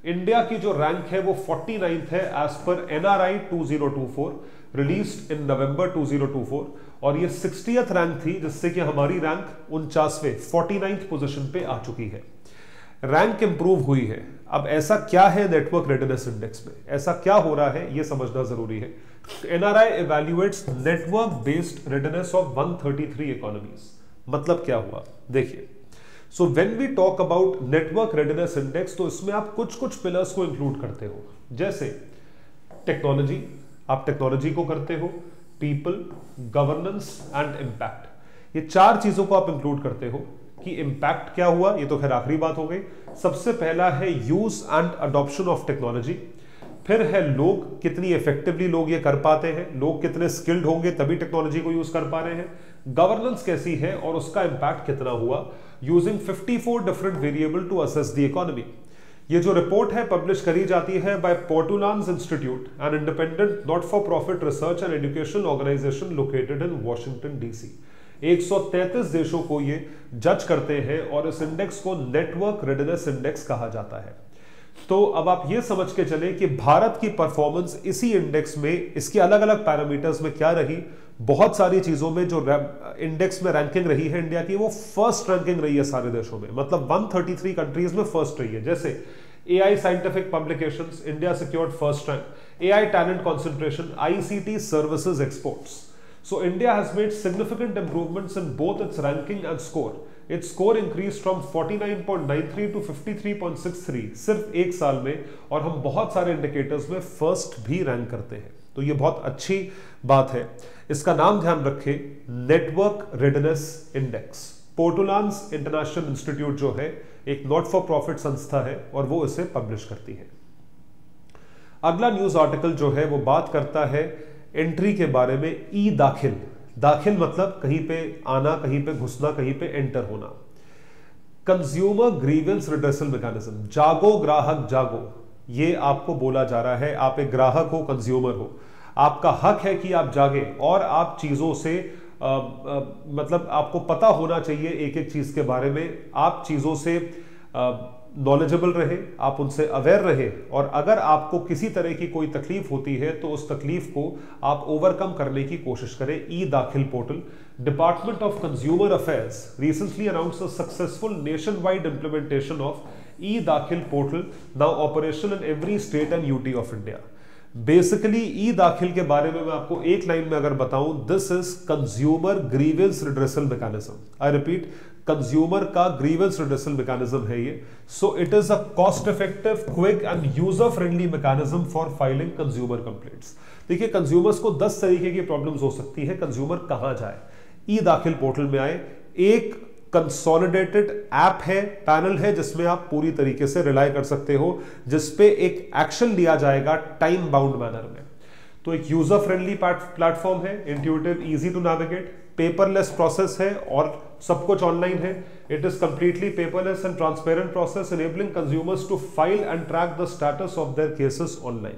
Speaker 1: इंडिया की जो रैंक है वो 49th है as per NRI 2024, released in नवंबर 2024 और ये 60th रैंक थी, जिससे कि हमारी रैंक 49वें 49th पोजीशन पे आ चुकी है। रैंक इंप्रूव हुई है। अब ऐसा क्या है नेटवर्क रेडीनेस इंडेक्स में, ऐसा क्या हो रहा है ये समझना जरूरी है। NRI evaluates network based readiness of 133 economies। मतलब क्या हुआ देखिए। So when we talk about network readiness index, तो इसमें आप कुछ कुछ पिलर्स को इंक्लूड करते हो, जैसे टेक्नोलॉजी, आप टेक्नोलॉजी को करते हो, पीपल, गवर्नेंस एंड इम्पैक्ट। ये चार चीजों को आप इंक्लूड करते हो कि इम्पैक्ट क्या हुआ, ये तो खैर आखिरी बात हो गई। सबसे पहला है use and adoption of technology, फिर है लोग, कितनी इफेक्टिवली लोग ये कर पाते हैं, लोग कितने स्किल्ड होंगे तभी टेक्नोलॉजी को यूज कर पा रहे हैं, गवर्नेंस कैसी है और उसका इंपैक्ट कितना हुआ, using 54 different variable to assess the economy. ये जो रिपोर्ट है पब्लिश करी जाती है by Portulans institute, an independent not for profit research and education organisation located in Washington DC। 133 देशों को ये जज करते हैं और इस इंडेक्स को नेटवर्क रेडीनेस इंडेक्स कहा जाता है। तो अब आप ये समझ के चले कि भारत की परफॉर्मेंस इसी इंडेक्स में, इसके अलग अलग पैरामीटर्स में क्या रही। बहुत सारी चीजों में जो इंडेक्स में रैंकिंग रही है इंडिया की, वो फर्स्ट रैंकिंग रही है सारे देशों में, मतलब 133 कंट्रीज में फर्स्ट रही है। जैसे AI scientific publications, India secured first rank, AI talent concentration, ICT services exports. So India has made significant improvements in both its ranking and score. Its score increased from 49.93 to 53.63 सिर्फ एक साल में, और हम बहुत सारे इंडिकेटर्स में first भी रैंक करते हैं। तो ये बहुत अच्छी बात है। इसका नाम ध्यान रखें, network readiness index. Portulans international institute जो है एक नॉट फॉर प्रॉफिट संस्था है और वो इसे पब्लिश करती है। अगला न्यूज आर्टिकल जो है वो बात करता है एंट्री के बारे में। ई दाखिल, दाखिल मतलब कहीं पे आना, कहीं पे घुसना, कहीं पे एंटर होना। कंज्यूमर ग्रीवेंस रिड्रेसल मैकेनिज्म, जागो ग्राहक जागो, ये आपको बोला जा रहा है। आप एक ग्राहक हो, कंज्यूमर हो, आपका हक है कि आप जागे और आप चीजों से मतलब आपको पता होना चाहिए एक एक चीज के बारे में, आप चीजों से नॉलेजेबल रहे, आप उनसे अवेयर रहे, और अगर आपको किसी तरह की कोई तकलीफ होती है तो उस तकलीफ को आप ओवरकम करने की कोशिश करें। E Daakhil portal, department of consumer affairs recently announced a successful nationwide implementation of e Daakhil portal, now operational in every state and UT of India. Basically e Daakhil के बारे में मैं आपको एक लाइन में अगर बताऊं, this is consumer grievance redressal mechanism. I repeat, consumer का ग्रीवेंस रिड्रेसल मैकेनिज्म है ये। So it is a cost effective, quick and user friendly mechanism for filing consumer complaints. देखिए, कंज्यूमर्स को 10 तरीके की प्रॉब्लम्स हो सकती है, कंज्यूमर कहां जाए? ई दाखिल पोर्टल में आए। एक कंसोलिडेटेड ऐप है, पैनल है, जिसमें आप पूरी तरीके से रिलाई कर सकते हो, जिसपे एक एक्शन लिया जाएगा टाइम बाउंड मैनर में। तो एक यूजर फ्रेंडली प्लेटफॉर्म है, intuitive, easy to navigate, paperless process है और सब कुछ ऑनलाइन है। It is completely paperless and transparent process, enabling consumers to file and track the status of their cases online.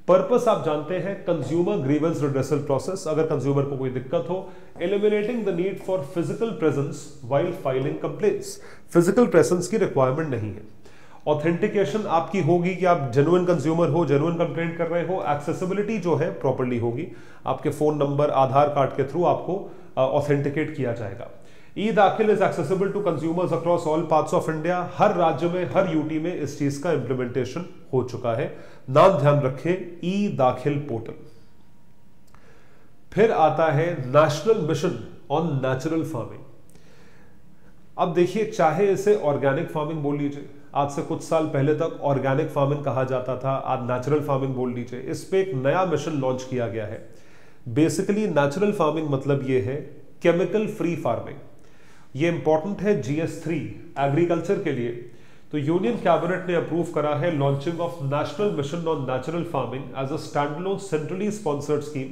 Speaker 1: Purpose आप जानते हैं, कंज्यूमर ग्रीवेंस रिड्रेसल प्रोसेस, अगर consumer को कोई दिक्कत हो, eliminating the need for physical presence while filing complaints. Physical presence की requirement नहीं है। ऑथेंटिकेशन आपकी होगी कि आप जेन्युइन कंज्यूमर हो, जेन्युइन कंप्लेंट कर रहे हो। एक्सेसिबिलिटी जो है प्रॉपर्ली होगी, आपके फोन नंबर, आधार कार्ड के थ्रू आपको ऑथेंटिकेट किया जाएगा। E Daakhil is accessible to consumers across all parts of India. हर राज्य में, हर यूटी में इस चीज का इंप्लीमेंटेशन हो चुका है। नाम ध्यान रखें, ई दाखिल पोर्टल। फिर आता है national mission on natural farming. अब देखिए, चाहे इसे ऑर्गेनिक फार्मिंग बोल लीजिए, आज से कुछ साल पहले तक ऑर्गेनिक फार्मिंग कहा जाता था, आज नेचुरल फार्मिंग बोल लीजिए, इस पे एक नया मिशन लॉन्च किया गया है। बेसिकली नेचुरल फार्मिंग मतलब ये है केमिकल फ्री फार्मिंग। ये इंपॉर्टेंट है GS3 एग्रीकल्चर के लिए। तो यूनियन कैबिनेट ने अप्रूव करा है launching of national mission on natural farming as a standalone centrally sponsored scheme,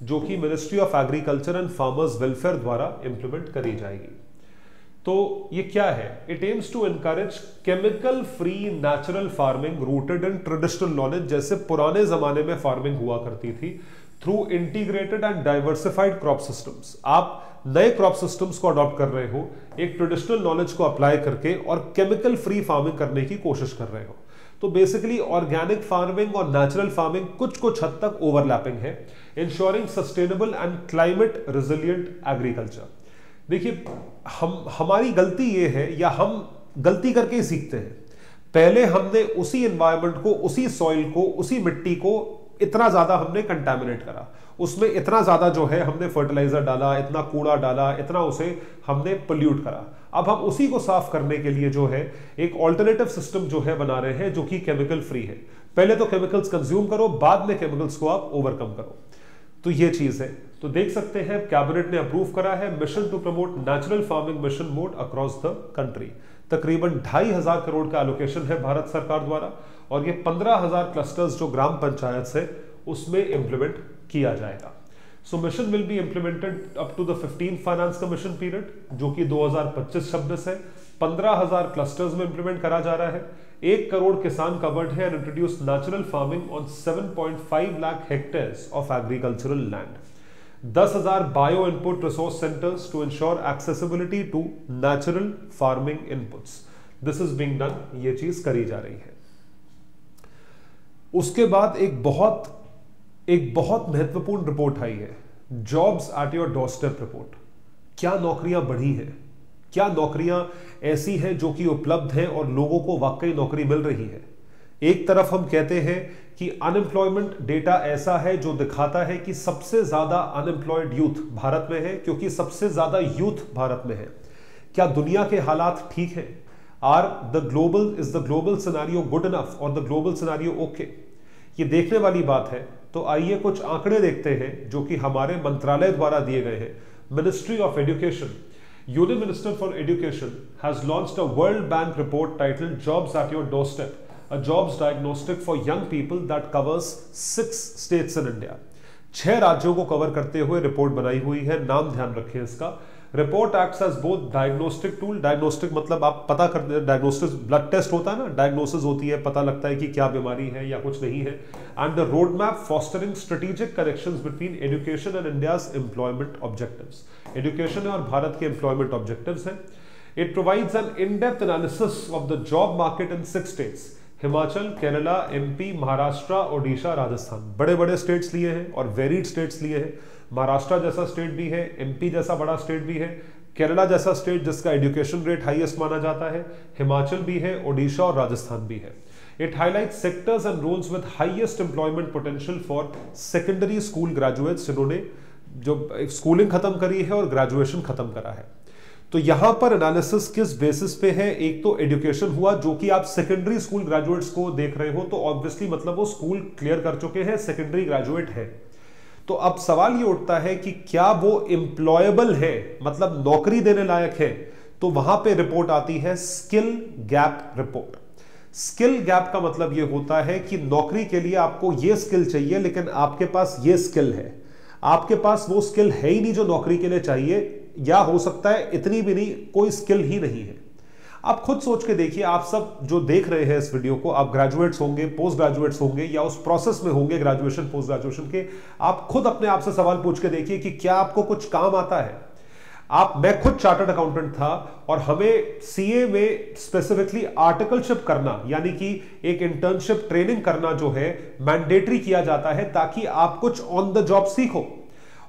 Speaker 1: जो कि ministry of agriculture and farmers welfare द्वारा इंप्लीमेंट करी जाएगी। तो ये क्या है? It aims to encourage chemical free natural farming rooted in traditional knowledge, जैसे पुराने जमाने में फार्मिंग हुआ करती थी, through integrated and diversified crop systems. आप नए क्रॉप सिस्टम्स को अडॉप्ट कर रहे हो, एक ट्रेडिशनल नॉलेज को अप्लाई करके, और केमिकल फ्री फार्मिंग करने की कोशिश कर रहे हो। तो बेसिकली ऑर्गेनिक फार्मिंग और नेचुरल फार्मिंग कुछ हद तक ओवरलैपिंग है, ensuring sustainable and climate resilient agriculture. देखिए, हमारी गलती ये है, या हम गलती करके ही सीखते हैं। पहले हमने उसी एनवायरनमेंट को, उसी सॉइल को, उसी मिट्टी को इतना ज्यादा हमने कंटामिनेट करा, उसमें इतना ज्यादा जो है हमने फर्टिलाइजर डाला, इतना कूड़ा डाला, इतना उसे हमने पोल्यूट करा। अब हम उसी को साफ करने के लिए जो है एक ऑल्टरनेटिव सिस्टम जो है बना रहे हैं, जो कि केमिकल फ्री है। पहले तो केमिकल्स कंज्यूम करो, बाद में केमिकल्स को आप ओवरकम करो। तो ये चीज है। तो देख सकते हैं कैबिनेट ने अप्रूव करा है mission to promote natural farming mission mode across the country. तकरीबन 2,500 करोड़ का एलोकेशन है भारत सरकार द्वारा, और ये 15,000 क्लस्टर्स जो ग्राम पंचायत से उसमें इंप्लीमेंट किया जाएगा। So mission will be implemented up to the 15 finance commission period, जो कि 2025-26 है। 15,000 क्लस्टर्स में इंप्लीमेंट करा जा रहा है। 1 करोड़ किसान कवर्ड है and introduce natural farming on 7.5 lakh hectares of agricultural land. 10,000 bio input resource centres to ensure accessibility to natural farming inputs. This is being done, ये चीज करी जा रही है। उसके बाद एक बहुत महत्वपूर्ण रिपोर्ट आई है, jobs at your doorstep report. क्या नौकरियां बढ़ी हैं? क्या नौकरियां ऐसी हैं जो कि उपलब्ध हैं और लोगों को वाकई नौकरी मिल रही है? एक तरफ हम कहते हैं कि अनएम्प्लॉयमेंट डेटा ऐसा है जो दिखाता है कि सबसे ज्यादा अनएम्प्लॉयड यूथ भारत में है, क्योंकि सबसे ज्यादा यूथ भारत में है। क्या दुनिया के हालात ठीक है? Is the global scenario good enough और द ग्लोबल सिनेरियो ओके? ये देखने वाली बात है। तो आइए कुछ आंकड़े देखते हैं जो कि हमारे मंत्रालय द्वारा दिए गए हैं। Ministry of education, union minister for education has launched a world bank report titled jobs at your doorstep, a jobs diagnostic for young people that covers 6 states in India। 6 राज्यों को कवर करते हुए रिपोर्ट बनाई हुई है। नाम ध्यान रखें इसका। Report acts as both diagnostic tool, diagnostic मतलब आप पता कर, डायग्नोस्टिक ब्लड टेस्ट होता है ना, डायग्नोसिस होती है, पता लगता है कि क्या बीमारी है या कुछ नहीं है। And the road map fostering strategic connections between education and India's employment objectives. Education और भारत के एम्प्लॉयमेंट ऑब्जेक्टिव्स हैं। It provides N in depth analysis of the job market in 6 states, Himachal, Kerala, MP, Maharashtra, Odisha, Rajasthan. बड़े बड़े स्टेट्स लिए हैं और वेरिड स्टेट्स लिए हैं। महाराष्ट्र जैसा स्टेट भी है, MP जैसा बड़ा स्टेट भी है, केरला जैसा स्टेट जिसका एजुकेशन रेट हाईएस्ट माना जाता है, हिमाचल भी है, ओडिशा और राजस्थान भी है। It highlights sectors and roles with highest employment potential for secondary school graduates, जिन्होंने जो स्कूलिंग खत्म करी है और ग्रेजुएशन खत्म करा है। तो यहां पर एनालिसिस किस बेसिस पे है? एक तो एजुकेशन हुआ, जो कि आप सेकेंडरी स्कूल ग्रेजुएट्स को देख रहे हो, तो ऑब्वियसली मतलब वो स्कूल क्लियर कर चुके हैं, सेकेंडरी ग्रेजुएट है। तो अब सवाल ये उठता है कि क्या वो एम्प्लॉयबल है, मतलब नौकरी देने लायक है? तो वहां पे रिपोर्ट आती है skill gap report. Skill gap का मतलब ये होता है कि नौकरी के लिए आपको ये स्किल चाहिए, लेकिन आपके पास ये स्किल है, आपके पास वो स्किल है ही नहीं जो नौकरी के लिए चाहिए, या हो सकता है इतनी भी नहीं, कोई स्किल ही नहीं है। आप खुद सोच के देखिए, आप सब जो देख रहे हैं इस वीडियो को, आप ग्रेजुएट्स होंगे, पोस्ट ग्रेजुएट्स होंगे, या उस प्रोसेस में होंगे ग्रेजुएशन पोस्ट ग्रेजुएशन के। आप खुद अपने आप से सवाल पूछ के देखिए कि क्या आपको कुछ काम आता है? मैं खुद चार्टर्ड अकाउंटेंट था और हमें CA में स्पेसिफिकली आर्टिकलशिप करना, यानी कि एक इंटर्नशिप ट्रेनिंग करना जो है मैंडेटरी किया जाता है, ताकि आप कुछ ऑन द जॉब सीखो।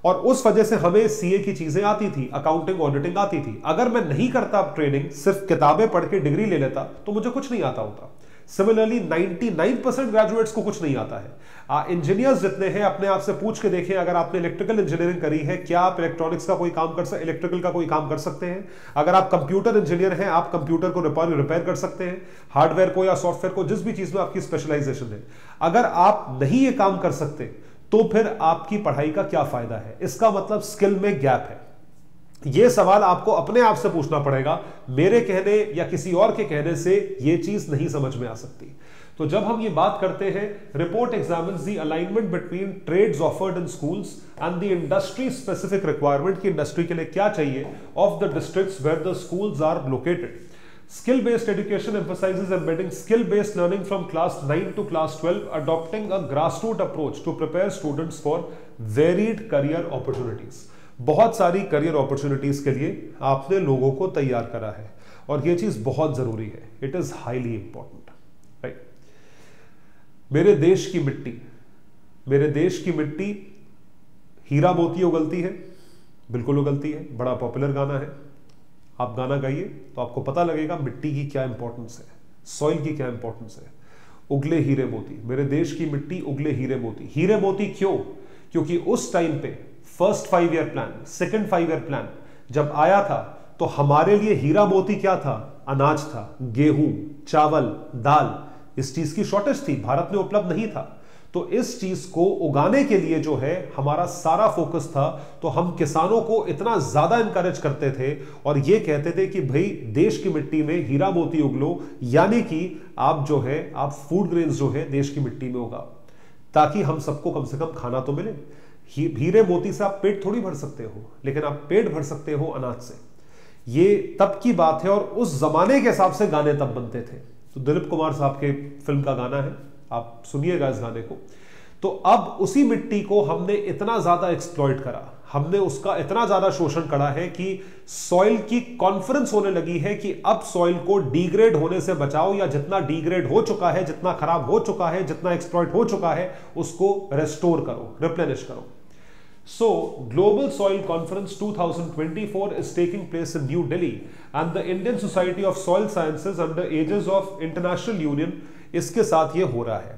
Speaker 1: और उस वजह से हमें CA की चीजें आती थी, अकाउंटिंग ऑडिटिंग आती थी। अगर मैं नहीं करता ट्रेनिंग, सिर्फ किताबें पढ़ के डिग्री ले लेता, तो मुझे कुछ नहीं आता होता। सिमिलरली 99% ग्रेजुएट्स को कुछ नहीं आता है। इंजीनियर्स जितने हैं अपने आप से पूछ के देखें, अगर आपने इलेक्ट्रिकल इंजीनियरिंग करी है, क्या आप इलेक्ट्रॉनिक्स का कोई काम इलेक्ट्रिकल का कोई काम कर सकते हैं? अगर आप कंप्यूटर इंजीनियर हैं, आप कंप्यूटर को रिपेयर कर सकते हैं, हार्डवेयर को या सॉफ्टवेयर को, जिस भी चीज में आपकी स्पेशलाइजेशन है। अगर आप नहीं ये काम कर सकते तो फिर आपकी पढ़ाई का क्या फायदा है? इसका मतलब स्किल में गैप है। यह सवाल आपको अपने आप से पूछना पड़ेगा। मेरे कहने या किसी और के कहने से यह चीज नहीं समझ में आ सकती। तो जब हम ये बात करते हैं, report examines the alignment between trades offered in schools and the industry specific requirement, की इंडस्ट्री के लिए क्या चाहिए, of the districts where the schools are located. Skill based education emphasizes embedding skill based learning from class 9 to class 12, adopting a grassroots approach to prepare students for varied career opportunities. बहुत सारी career opportunities के लिए आपने लोगों को तैयार करा है और यह चीज बहुत जरूरी है। It is highly important, right. मेरे देश की मिट्टी हीरा मोती उगलती है, बिल्कुल उगलती है। बड़ा पॉपुलर गाना है, आप गाना गाइए तो आपको पता लगेगा मिट्टी की क्या इंपॉर्टेंस है, सॉइल की क्या इंपॉर्टेंस है। उगले हीरे मोती, मेरे देश की मिट्टी उगले हीरे मोती। हीरे मोती क्यों? क्योंकि उस टाइम पे first 5 year plan, second 5 year plan जब आया था तो हमारे लिए हीरा मोती क्या था? अनाज था, गेहूं, चावल, दाल। इस चीज की शॉर्टेज थी, भारत में उपलब्ध नहीं था। तो इस चीज को उगाने के लिए जो है हमारा सारा फोकस था। तो हम किसानों को इतना ज्यादा इंकरेज करते थे और ये कहते थे कि भाई देश की मिट्टी में हीरा मोती उगलो, यानी कि आप जो है आप फूड ग्रेन्स जो है देश की मिट्टी में उगाओ, ताकि हम सबको कम से कम खाना तो मिले। हीरे मोती से आप पेट थोड़ी भर सकते हो, लेकिन आप पेट भर सकते हो अनाज से। ये तब की बात है और उस जमाने के हिसाब से गाने तब बनते थे। तो दिलीप कुमार साहब के फिल्म का गाना है, आप सुनिएगा इस गाने को। तो अब उसी मिट्टी को हमने इतना ज्यादा एक्सप्लॉइट करा, हमने उसका इतना ज्यादा शोषण करा है कि सॉइल की कॉन्फ्रेंस होने लगी है कि अब सॉइल को डिग्रेड होने से बचाओ, या जितना डिग्रेड हो चुका है, जितना खराब हो चुका है, जितना एक्सप्लॉइट हो चुका है, उसको रेस्टोर करो, रिप्लेनिश करो। So, Global Soil Conference 2024 is taking place in New Delhi and the Indian Society of Soil Sciences under aegis of International Union इसके साथ ये हो रहा है।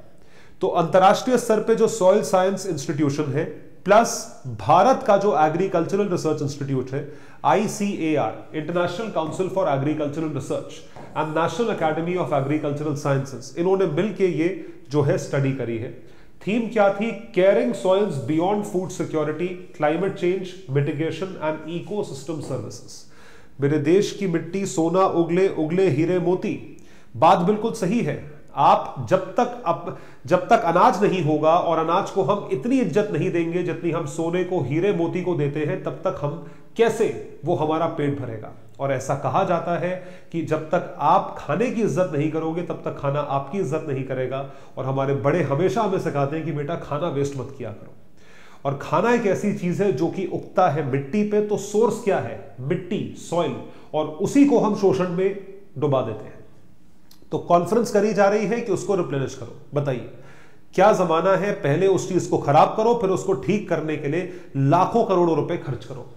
Speaker 1: तो अंतरराष्ट्रीय स्तर पे जो सॉइल साइंस इंस्टीट्यूशन है प्लस भारत का जो एग्रीकल्चरल रिसर्च इंस्टीट्यूट है ICAR, international council for agricultural research and national academy of agricultural sciences, इन्होंने मिलकर ये जो है स्टडी करी है। थीम क्या थी? Caring soils beyond food security, climate change mitigation and ecosystem services. मेरे देश की मिट्टी सोना उगले उगले हीरे मोती। बात बिल्कुल सही है। आप जब तक अनाज नहीं होगा और अनाज को हम इतनी इज्जत नहीं देंगे जितनी हम सोने को, हीरे मोती को देते हैं, तब तक हम कैसे वो हमारा पेट भरेगा। और ऐसा कहा जाता है कि जब तक आप खाने की इज्जत नहीं करोगे तब तक खाना आपकी इज्जत नहीं करेगा। और हमारे बड़े हमेशा हमें सिखाते हैं कि बेटा खाना वेस्ट मत किया करो। और खाना एक ऐसी चीज है जो कि उगता है मिट्टी पे, तो सोर्स क्या है? मिट्टी, सॉइल, और उसी को हम शोषण में डुबा देते हैं। तो कॉन्फ्रेंस करी जा रही है कि उसको रिप्लेनिश करो। बताइए क्या जमाना है? पहले उस चीज को खराब करो, फिर उसको ठीक करने के लिए लाखों करोड़ों रुपए खर्च करो।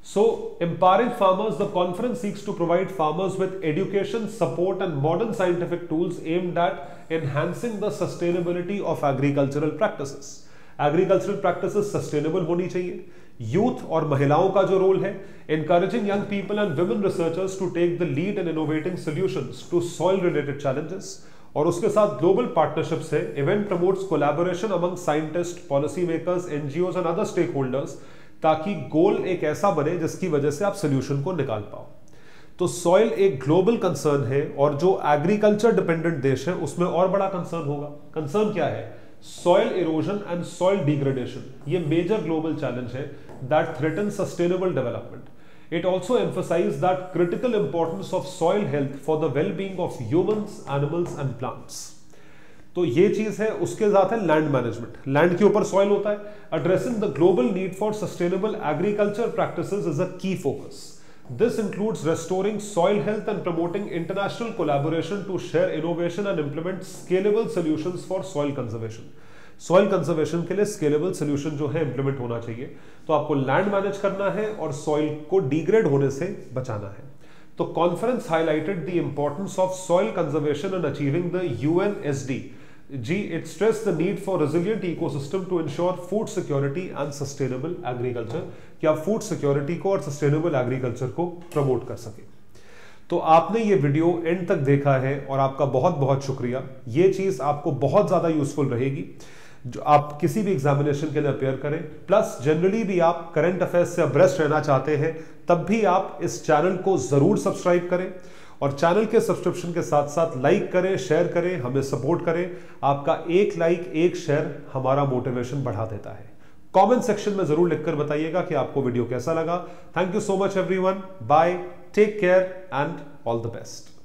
Speaker 1: So, empowering farmers, the conference seeks to provide farmers with education, support and modern scientific tools aimed at enhancing the sustainability of agricultural practices. Agricultural practices sustainable होनी चाहिए। यूथ और महिलाओं का जो रोल है, encouraging young people and women researchers to take the lead in innovating solutions to soil related challenges. और उसके साथ global partnerships है। Event promotes collaboration among scientists, policy makers, NGOs and other stakeholders, ताकि गोल एक ऐसा बने जिसकी वजह से आप सोल्यूशन को निकाल पाओ। तो सॉइल एक ग्लोबल कंसर्न है और जो एग्रीकल्चर डिपेंडेंट देश है उसमें और बड़ा कंसर्न होगा। कंसर्न क्या है? Soil erosion and soil degradation. ये मेजर ग्लोबल चैलेंज है that threaten sustainable development. It also emphasise that critical importance of soil health for the well being of humans, animals and plants. तो ये चीज है। उसके साथ है लैंड मैनेजमेंट। लैंड के ऊपर सॉइल होता है। Addressing the global need for sustainable agriculture practices is a key focus. This includes restoring soil health and promoting international collaboration to share innovation and implement scalable solutions for soil conservation. Soil conservation के लिए scalable solution जो है implement होना चाहिए। तो आपको land manage करना है और सॉइल को डिग्रेड होने से बचाना है। तो conference highlighted the importance of soil conservation and achieving the UNSD G, it stress the need for resilient ecosystem to ensure food security and sustainable agriculture, कि आप फूड सिक्योरिटी को और सस्टेनेबल एग्रीकल्चर को प्रमोट कर सके। तो आपने ये वीडियो एंड तक देखा है और आपका बहुत बहुत शुक्रिया। ये चीज आपको बहुत ज्यादा यूजफुल रहेगी जो आप किसी भी एग्जामिनेशन के लिए अपेयर करें, प्लस जनरली भी आप करंट अफेयर्स से अब्रेस्ट रहना चाहते हैं, तब भी आप इस चैनल को जरूर सब्सक्राइब करें और चैनल के सब्सक्रिप्शन के साथ साथ लाइक करें, शेयर करें, हमें सपोर्ट करें। आपका एक लाइक, एक शेयर हमारा मोटिवेशन बढ़ा देता है। कमेंट सेक्शन में जरूर लिखकर बताइएगा कि आपको वीडियो कैसा लगा। Thank you so much everyone, bye, take care and all the best.